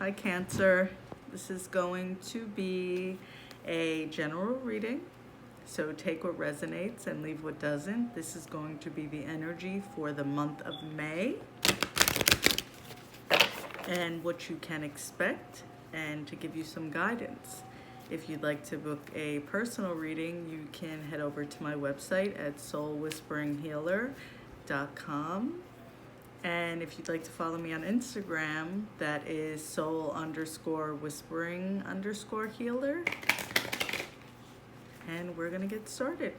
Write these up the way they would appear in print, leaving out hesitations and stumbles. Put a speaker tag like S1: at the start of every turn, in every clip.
S1: Hi Cancer. This is going to be a general reading, so take what resonates and leave what doesn't. This is going to be the energy for the month of May and what you can expect, and to give you some guidance. If you'd like to book a personal reading, you can head over to my website at soulwhisperinghealer.com. And if you'd like to follow me on Instagram, that is soul_whispering_healer. And we're gonna get started.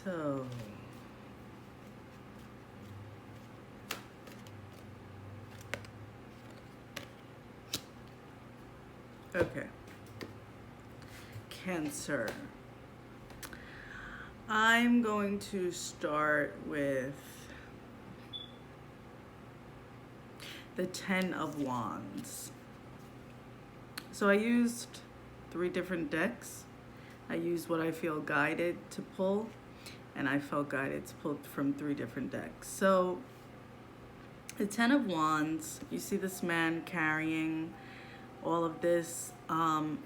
S1: So, okay. Cancer. I'm going to start with the 10 of Wands. So I used 3 different decks. I used what I feel guided to pull, and I felt guided to pull from 3 different decks. So the 10 of Wands, you see this man carrying all of this, and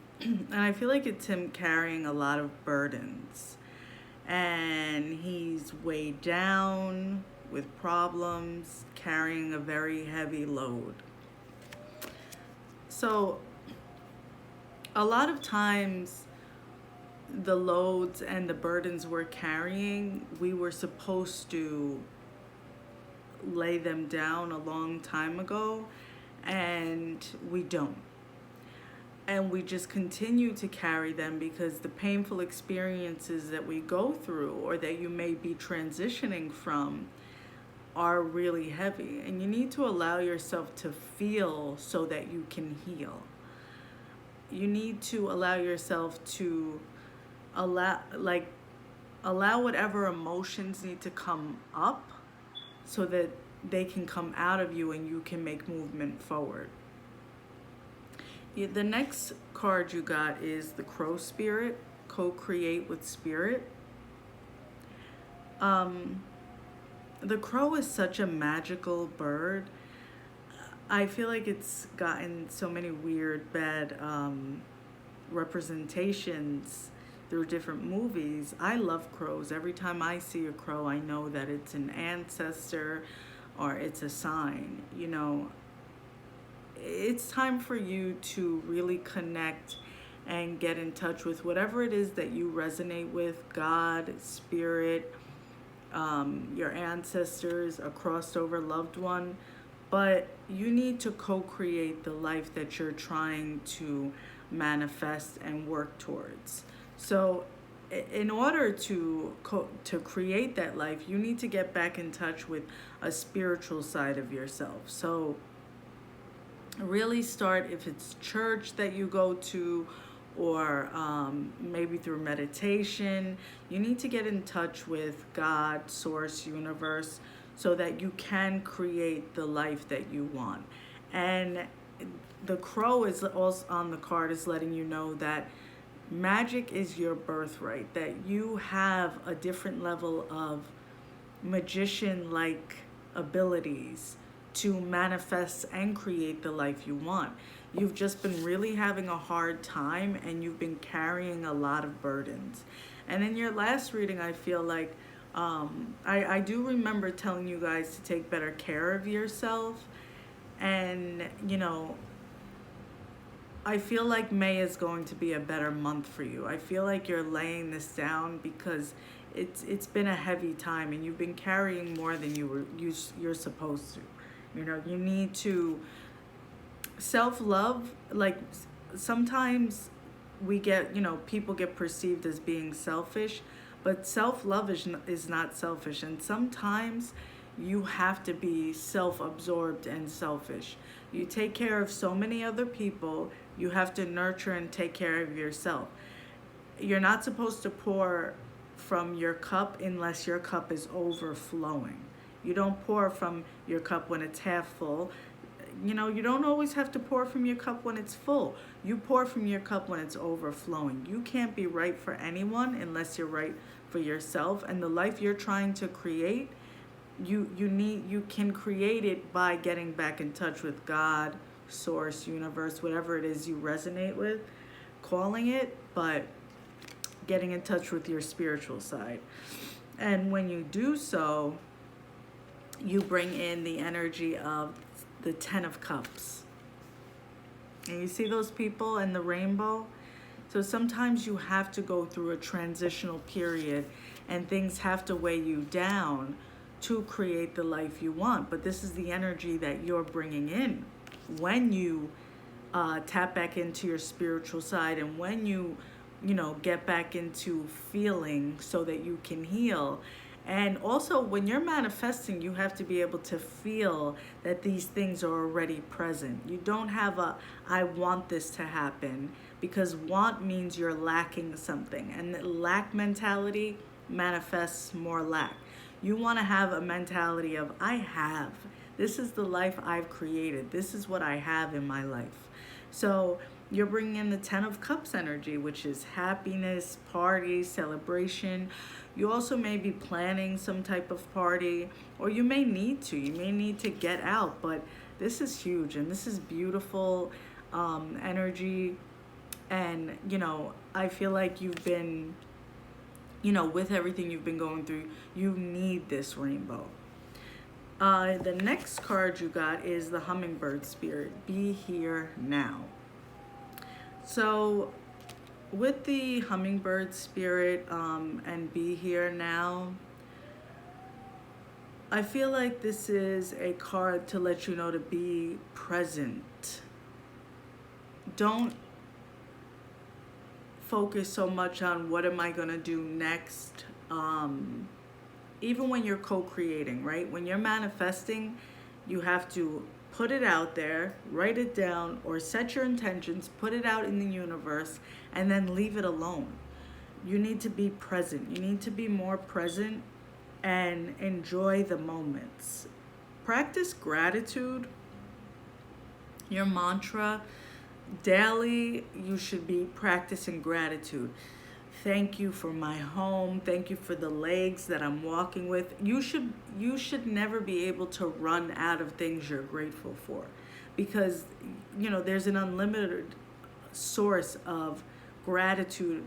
S1: I feel like it's him carrying a lot of burdens, and he's weighed down with problems, carrying a very heavy load. So a lot of times the loads and the burdens we're carrying, we were supposed to lay them down a long time ago, and we don't. And we just continue to carry them because the painful experiences that we go through, or that you may be transitioning from, are really heavy. And you need to allow yourself to feel so that you can heal. You need to allow yourself to allow whatever emotions need to come up so that they can come out of you and you can make movement forward. The next card you got is the Crow Spirit, co-create with Spirit. The crow is such a magical bird. I feel like it's gotten so many weird, bad representations through different movies. I love crows. Every time I see a crow, I know that it's an ancestor or it's a sign. You know, it's time for you to really connect and get in touch with whatever it is that you resonate with, God, spirit, your ancestors, a crossed over loved one. But you need to co-create the life that you're trying to manifest and work towards. So in order to create that life, you need to get back in touch with a spiritual side of yourself. So really start, if it's church that you go to, or maybe through meditation, you need to get in touch with God, source, universe, so that you can create the life that you want. And the crow is also on the card, is letting you know that magic is your birthright, that you have a different level of magician-like abilities to manifest and create the life you want. You've just been really having a hard time, and you've been carrying a lot of burdens. And in your last reading, I feel like I do remember telling you guys to take better care of yourself. And, you know, I feel like May is going to be a better month for you. I feel like you're laying this down because it's been a heavy time, and you've been carrying more than you're supposed to. You know, you need to self-love. Like, sometimes we get, you know, people get perceived as being selfish, but self-love is not selfish. And sometimes you have to be self-absorbed and selfish. You take care of so many other people, you have to nurture and take care of yourself. You're not supposed to pour from your cup unless your cup is overflowing. You don't pour from your cup when it's half full. You know, you don't always have to pour from your cup when it's full. You pour from your cup when it's overflowing. You can't be right for anyone unless you're right for yourself. And the life you're trying to create, you can create it by getting back in touch with God, source, universe, whatever it is you resonate with, calling it, but getting in touch with your spiritual side. And when you do so, you bring in the energy of the Ten of Cups. And you see those people in the rainbow? So sometimes you have to go through a transitional period and things have to weigh you down to create the life you want. But this is the energy that you're bringing in when you tap back into your spiritual side, and when you get back into feeling so that you can heal. And also, when you're manifesting, you have to be able to feel that these things are already present. You don't have a, I want this to happen, because want means you're lacking something. And the lack mentality manifests more lack. You want to have a mentality of, I have. This is the life I've created. This is what I have in my life. So you're bringing in the Ten of Cups energy, which is happiness, party, celebration. You also may be planning some type of party, or you may need to. You may need to get out, but this is huge, and this is beautiful energy. And, I feel like you've been, with everything you've been going through, you need this rainbow. The next card you got is the Hummingbird Spirit. Be here now. So with the Hummingbird Spirit and be here now, I feel like this is a card to let you know to be present. Don't focus so much on what am I going to do next. Even when you're co-creating, right? When you're manifesting, you have to put it out there, write it down, or set your intentions, put it out in the universe, and then leave it alone. You need to be present. You need to be more present and enjoy the moments. Practice gratitude. Your mantra. Daily, you should be practicing gratitude. Thank you for my home. Thank you for the legs that I'm walking with. You should never be able to run out of things you're grateful for, because there's an unlimited source of gratitude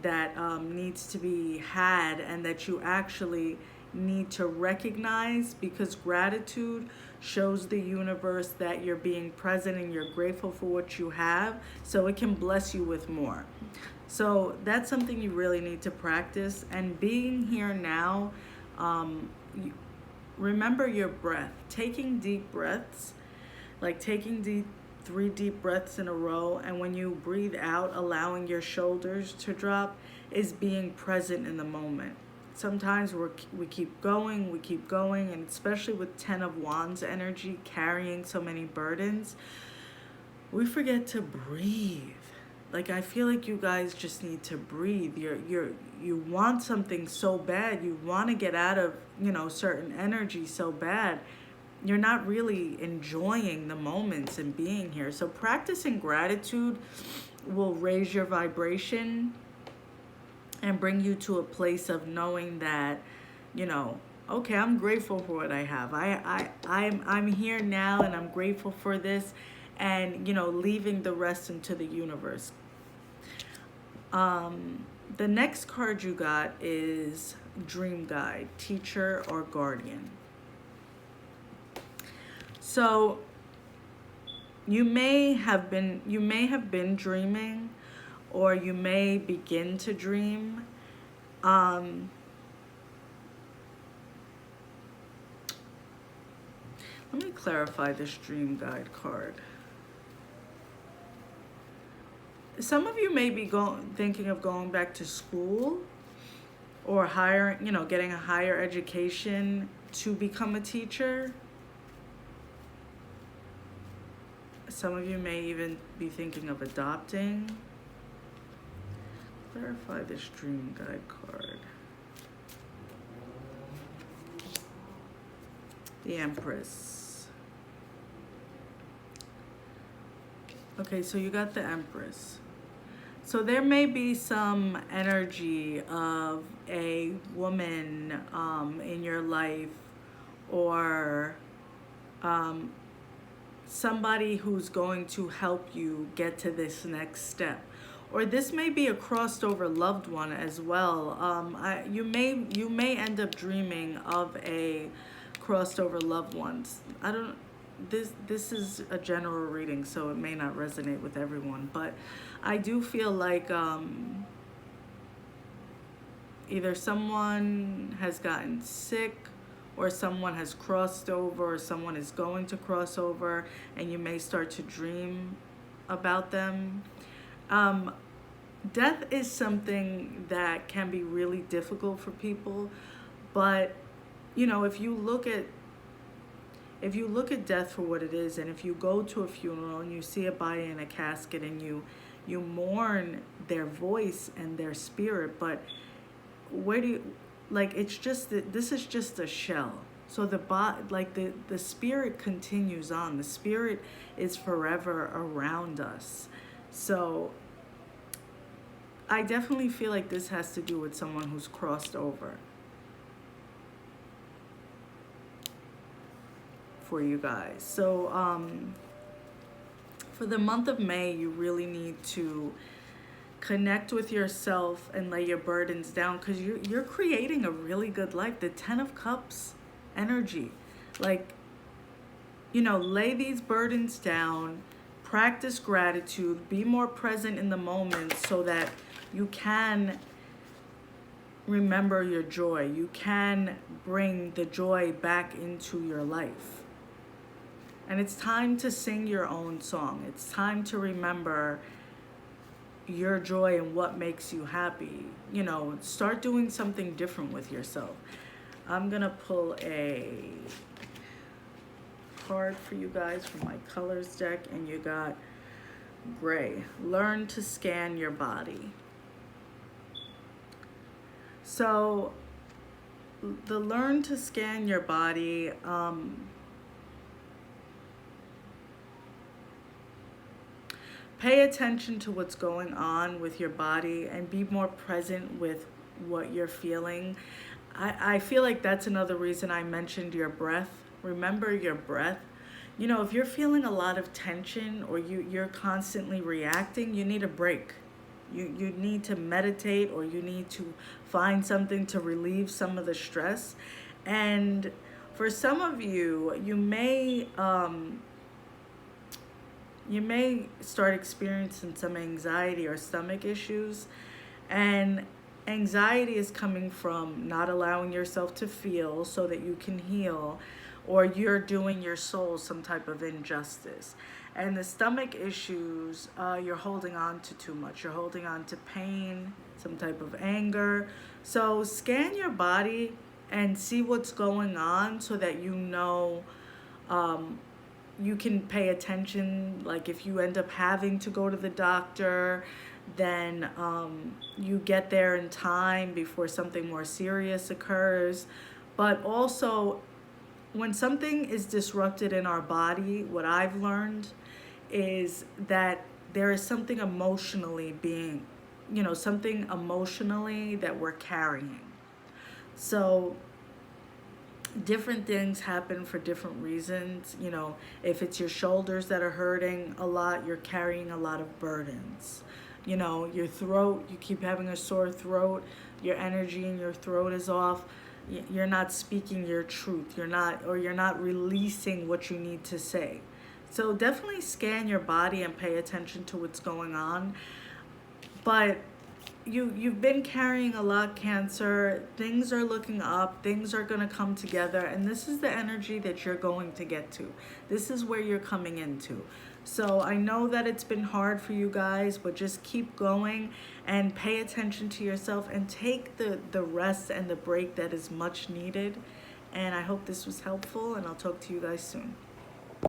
S1: that needs to be had, and that you actually need to recognize, because gratitude shows the universe that you're being present and you're grateful for what you have, so it can bless you with more. So that's something you really need to practice. And being here now, remember your breath. Taking deep breaths, like taking 3 deep breaths in a row, and when you breathe out, allowing your shoulders to drop, is being present in the moment. Sometimes we keep going, and especially with Ten of Wands energy, carrying so many burdens, we forget to breathe. Like, I feel like you guys just need to breathe. You want something so bad. You want to get out of, certain energy so bad. You're not really enjoying the moments and being here. So practicing gratitude will raise your vibration and bring you to a place of knowing that, okay, I'm grateful for what I have. I'm here now, and I'm grateful for this, and leaving the rest into the universe. The next card you got is Dream Guide, Teacher or Guardian. So you may have been dreaming, or you may begin to dream. Let me clarify this Dream Guide card. Some of you may be thinking of going back to school, or getting a higher education, to become a teacher. Some of you may even be thinking of adopting. Clarify this dream guide card. The Empress. Okay, so you got the Empress. So there may be some energy of a woman in your life, or somebody who's going to help you get to this next step. Or this may be a crossed over loved one as well. You may end up dreaming of a crossed over loved ones. This is a general reading, so it may not resonate with everyone, but I do feel like either someone has gotten sick, or someone has crossed over, or someone is going to cross over, and you may start to dream about them. Death is something that can be really difficult for people, but you know, if you look at death for what it is, and if you go to a funeral and you see a body in a casket and you mourn their voice and their spirit, but where do you, like, it's just that this is just a shell. So the spirit continues on. The spirit is forever around us. So I definitely feel like this has to do with someone who's crossed over for you guys. So for the month of May, you really need to connect with yourself and lay your burdens down, because you're creating a really good life. The 10 of Cups energy, like, you know, lay these burdens down, practice gratitude, be more present in the moment so that you can remember your joy. You can bring the joy back into your life. And it's time to sing your own song. It's time to remember your joy and what makes you happy. You know, start doing something different with yourself. I'm gonna pull a card for you guys from my colors deck, and you got gray. Learn to scan your body. So the learn to scan your body, pay attention to what's going on with your body and be more present with what you're feeling. I feel like that's another reason I mentioned your breath. Remember your breath. You know, if you're feeling a lot of tension, or you're constantly reacting, you need a break. You need to meditate, or you need to find something to relieve some of the stress. And for some of you, you may start experiencing some anxiety or stomach issues. And anxiety is coming from not allowing yourself to feel so that you can heal, or you're doing your soul some type of injustice. And the stomach issues, you're holding on to too much. You're holding on to pain, some type of anger. So scan your body and see what's going on so that you know you can pay attention. Like if you end up having to go to the doctor, then you get there in time before something more serious occurs. But also, when something is disrupted in our body, what I've learned is that there is something emotionally being, something emotionally that we're carrying. So different things happen for different reasons. If it's your shoulders that are hurting a lot, you're carrying a lot of burdens. Your throat, you keep having a sore throat, your energy in your throat is off. You're not speaking your truth. You're not releasing what you need to say. So definitely scan your body and pay attention to what's going on. But you've been carrying a lot, Cancer. Things are looking up. Things are going to come together. And this is the energy that you're going to get to. This is where you're coming into. So I know that it's been hard for you guys, but just keep going and pay attention to yourself and take the rest and the break that is much needed. And I hope this was helpful, and I'll talk to you guys soon.